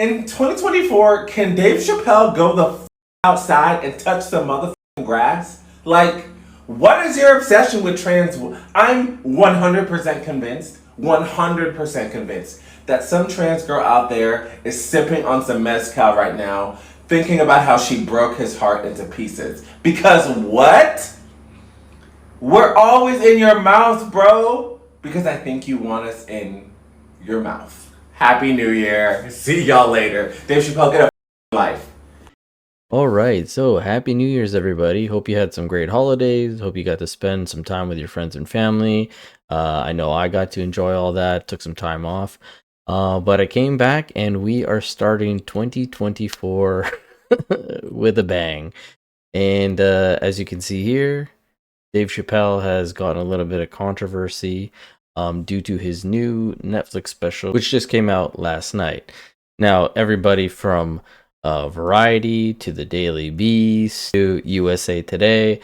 In 2024, can Dave Chappelle go the outside and touch some motherfucking grass? Like, what is your obsession with trans? I'm 100% convinced, 100% convinced that some trans girl out there is sipping on some mezcal right now, thinking about how she broke his heart into pieces. Because what? We're always in your mouth, bro. Because I think you want us in your mouth. Happy New Year. See y'all later. Dave Chappelle, get a life. All right, so happy New Year's, everybody. Hope you had some great holidays. Hope you got to spend some time with your friends and family. I know I got to enjoy all that, took some time off. But I came back and we are starting 2024 with a bang. And as you can see here, Dave Chappelle has gotten a little bit of controversy due to his new Netflix special, which just came out last night. Now, everybody from Variety to the Daily Beast to USA Today,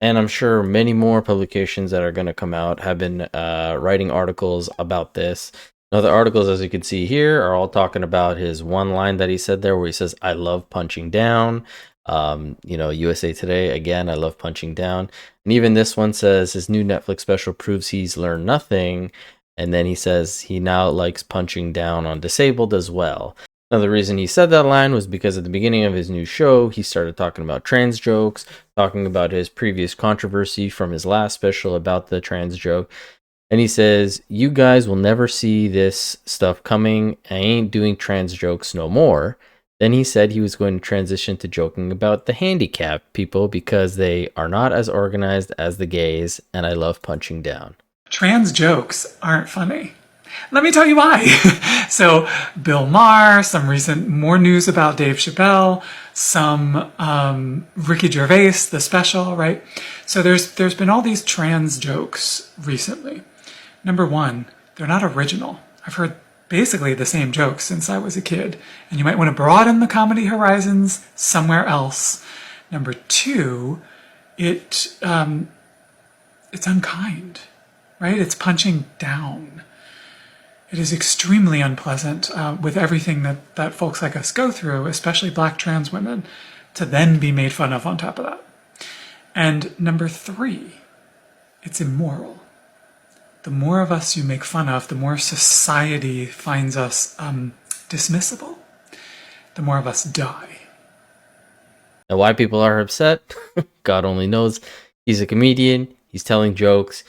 and I'm sure many more publications that are going to come out have been writing articles about this. Now, the articles, as you can see here, are all talking about his one line that he said there where he says, "I love punching down." USA Today, again, "I love punching down." And even this one says his new Netflix special proves he's learned nothing. And then he says he now likes punching down on disabled as well. Now, the reason he said that line was because at the beginning of his new show, he started talking about trans jokes, talking about his previous controversy from his last special about the trans joke. And he says, "You guys will never see this stuff coming. I ain't doing trans jokes no more." Then he said he was going to transition to joking about the handicapped people because they are not as organized as the gays, and I love punching down. Trans jokes aren't funny. Let me tell you why. So Bill Maher, some recent more news about Dave Chappelle, some Ricky Gervais, the special, right? So there's been all these trans jokes recently. Number one, they're not original. I've heard basically the same jokes since I was a kid, and you might want to broaden the comedy horizons somewhere else. Number two, it's unkind, right? It's punching down. It is extremely unpleasant with everything that folks like us go through, especially Black trans women, to then be made fun of on top of that. And number three, it's immoral. The more of us you make fun of, the more society finds us dismissible, the more of us die. Now, why people are upset, God only knows. He's a comedian, he's telling jokes.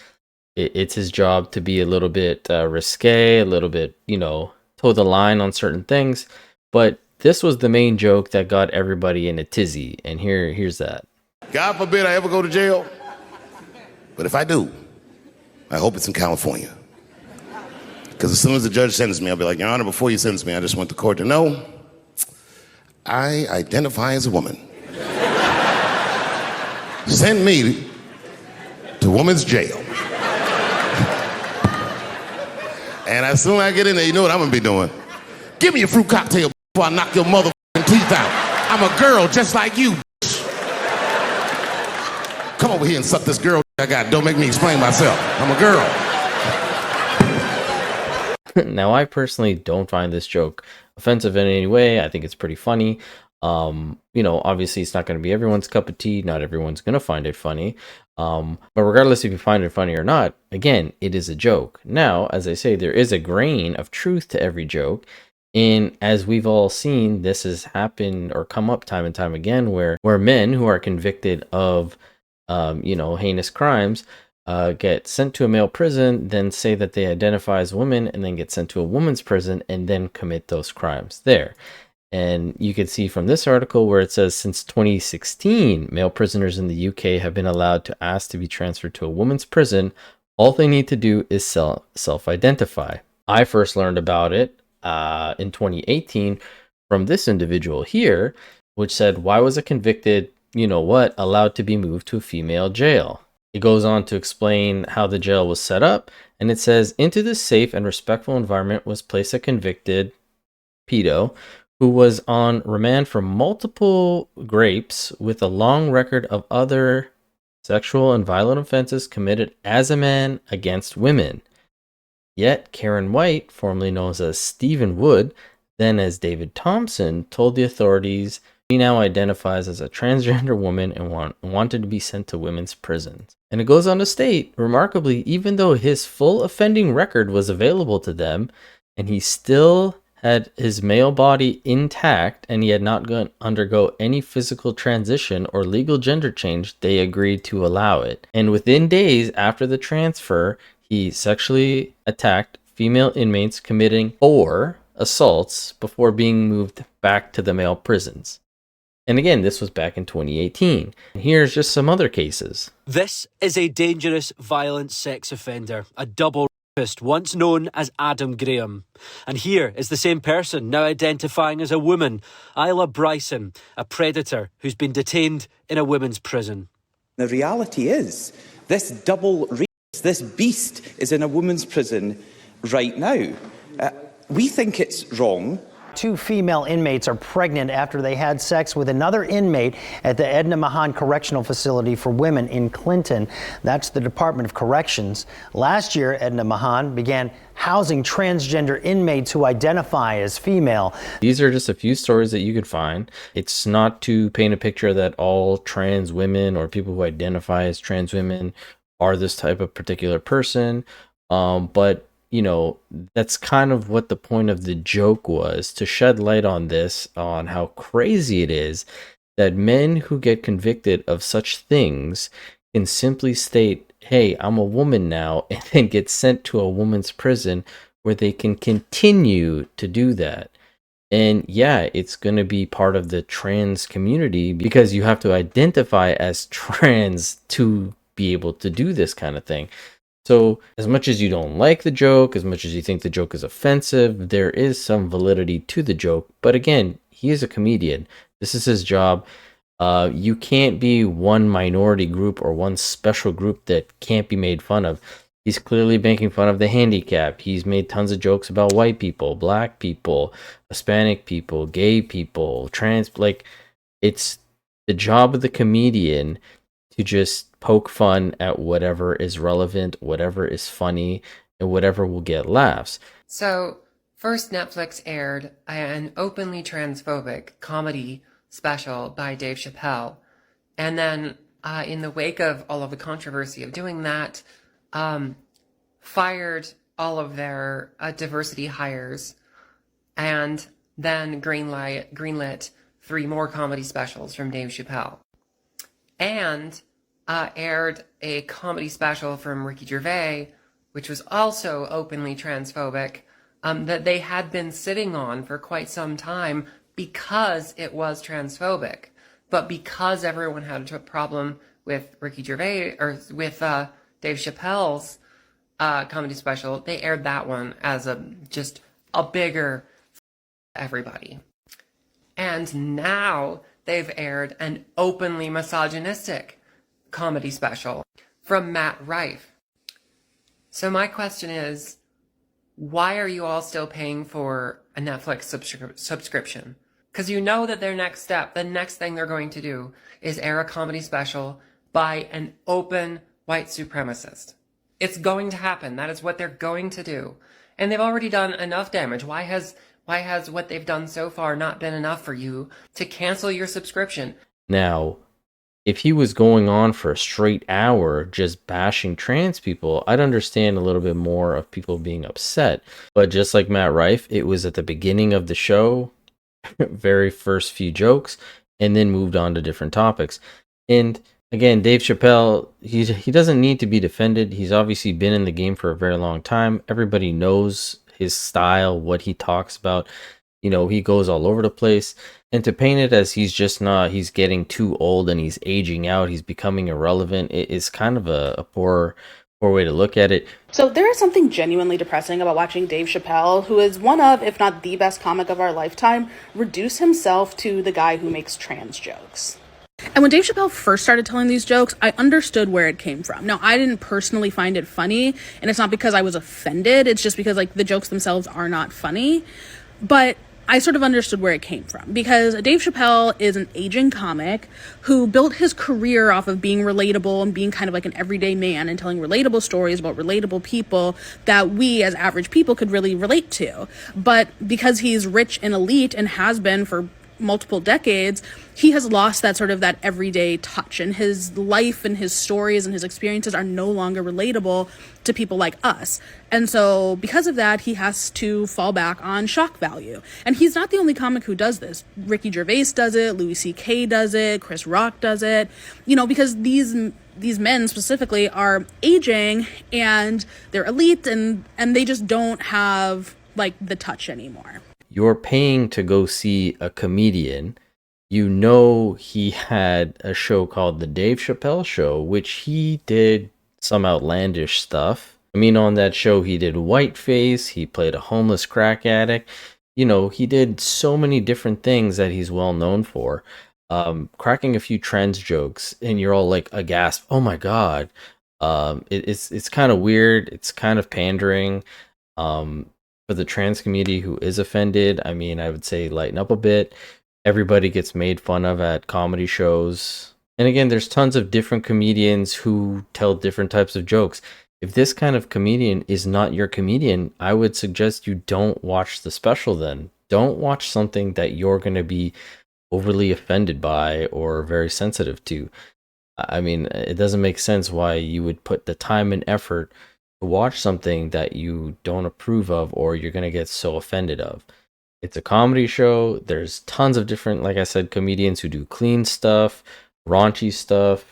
It's his job to be a little bit risque, a little bit, toe the line on certain things. But this was the main joke that got everybody in a tizzy. And here's that. God forbid I ever go to jail. But if I do, I hope it's in California. Because as soon as the judge sentences me, I'll be like, "Your Honor, before you sentence me, I just want the court to know I identify as a woman. Send me to women's jail." And as soon as I get in there, you know what I'm gonna be doing? "Give me a fruit cocktail before I knock your motherfucking teeth out. I'm a girl just like you. Come over here and suck this girl I got. Don't make me explain myself. I'm a girl." Now, I personally don't find this joke offensive in any way. I think it's pretty funny. Obviously it's not going to be everyone's cup of tea. Not everyone's going to find it funny. But regardless if you find it funny or not, again, it is a joke. Now, as I say, there is a grain of truth to every joke. And as we've all seen, this has happened or come up time and time again where men who are convicted of, heinous crimes get sent to a male prison, then say that they identify as women, and then get sent to a woman's prison and then commit those crimes there. And you can see from this article where it says since 2016, male prisoners in the UK have been allowed to ask to be transferred to a woman's prison. All they need to do is self-identify. I first learned about it in 2018 from this individual here, which said, "Why was a convicted, allowed to be moved to a female jail?" It goes on to explain how the jail was set up, and it says, "Into this safe and respectful environment was placed a convicted pedo who was on remand for multiple rapes with a long record of other sexual and violent offenses committed as a man against women. Yet Karen White, formerly known as Stephen Wood, Then, as David Thompson told the authorities, he now identifies as a transgender woman and wanted to be sent to women's prisons. And it goes on to state, remarkably, even though his full offending record was available to them, and he still had his male body intact and he had not undergo any physical transition or legal gender change, they agreed to allow it. And within days after the transfer, he sexually attacked female inmates, committing 4 assaults before being moved back to the male prisons. And again, this was back in 2018. And here's just some other cases. This is a dangerous, violent sex offender, a double rapist, once known as Adam Graham. And here is the same person now identifying as a woman, Isla Bryson, a predator who's been detained in a women's prison. The reality is, this double rapist, this beast, is in a women's prison right now. We think it's wrong. 2 female inmates are pregnant after they had sex with another inmate at the Edna Mahan Correctional Facility for Women in Clinton. That's the Department of Corrections. Last year, Edna Mahan began housing transgender inmates who identify as female. These are just a few stories that you could find. It's not to paint a picture that all trans women or people who identify as trans women are this type of particular person, but you know, that's kind of what the point of the joke was, to shed light on this, on how crazy it is that men who get convicted of such things can simply state, hey, I'm a woman now, and then get sent to a woman's prison where they can continue to do that. And yeah, it's going to be part of the trans community because you have to identify as trans to be able to do this kind of thing. So as much as you don't like the joke, as much as you think the joke is offensive, there is some validity to the joke. But again, he is a comedian. This is his job. You can't be one minority group or one special group that can't be made fun of. He's clearly making fun of the handicapped. He's made tons of jokes about white people, black people, Hispanic people, gay people, trans. Like, it's the job of the comedian to just poke fun at whatever is relevant, whatever is funny, and whatever will get laughs. So, first Netflix aired an openly transphobic comedy special by Dave Chappel. And then, in the wake of all of the controversy of doing that, fired all of their diversity hires, and then greenlit 3 more comedy specials from Dave Chappelle. And aired a comedy special from Ricky Gervais, which was also openly transphobic, that they had been sitting on for quite some time because it was transphobic. But because everyone had a problem with Ricky Gervais, or with Dave Chappelle's comedy special, they aired that one as just a bigger everybody. And now they've aired an openly misogynistic comedy special from Matt Rife. So my question is, why are you all still paying for a Netflix subscription? Because you know that their next step, the next thing they're going to do, is air a comedy special by an open white supremacist. It's going to happen. That is what they're going to do. And they've already done enough damage. Why has what they've done so far not been enough for you to cancel your subscription? Now, if he was going on for a straight hour just bashing trans people, I'd understand a little bit more of people being upset. But just like Matt Rife, it was at the beginning of the show, very first few jokes, and then moved on to different topics. And again, Dave Chappelle, he doesn't need to be defended. He's obviously been in the game for a very long time. Everybody knows his style, what he talks about. You know, he goes all over the place. And to paint it as he's getting too old and he's aging out, he's becoming irrelevant, it is kind of a poor way to look at it. So there is something genuinely depressing about watching Dave Chappelle, who is one of, if not the best comic of our lifetime, reduce himself to the guy who makes trans jokes. And when Dave Chappelle first started telling these jokes, I understood where it came from. Now, I didn't personally find it funny, and it's not because I was offended. It's just because, like, the jokes themselves are not funny. But I sort of understood where it came from, because Dave Chappelle is an aging comic who built his career off of being relatable and being kind of like an everyday man and telling relatable stories about relatable people that we as average people could really relate to. But because he's rich and elite and has been for multiple decades, he has lost that sort of that everyday touch, and his life and his stories and his experiences are no longer relatable to people like us. And so because of that, he has to fall back on shock value. And he's not the only comic who does this. Ricky Gervais does it, Louis C.K. does it, Chris Rock does it, because these men specifically are aging and they're elite, and they just don't have like the touch anymore. You're paying to go see a comedian. He had a show called The Dave Chappelle Show, which he did some outlandish stuff. I mean, on that show, he did whiteface, he played a homeless crack addict. He did so many different things that he's well known for. Cracking a few trans jokes, and you're all like aghast. Oh my God. It's kind of weird. It's kind of pandering. For the trans community who is offended, I mean, I would say lighten up a bit. Everybody gets made fun of at comedy shows. And again, there's tons of different comedians who tell different types of jokes. If this kind of comedian is not your comedian, I would suggest you don't watch the special then. Don't watch something that you're going to be overly offended by or very sensitive to. I mean, it doesn't make sense why you would put the time and effort watch something that you don't approve of or you're going to get so offended of. It's a comedy show. There's tons of different, like I said, comedians who do clean stuff, raunchy stuff,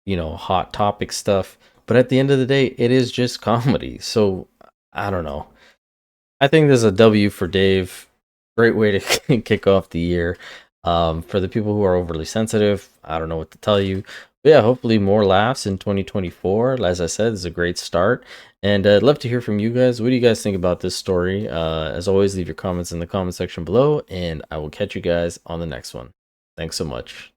hot topic stuff. But at the end of the day, it is just comedy. So I don't know. I think there's a W for Dave. Great way to kick off the year. For the people who are overly sensitive, I don't know what to tell you. But yeah, hopefully more laughs in 2024. As I said, it's a great start. And I'd love to hear from you guys. What do you guys think about this story? As always, leave your comments in the comment section below, and I will catch you guys on the next one. Thanks so much.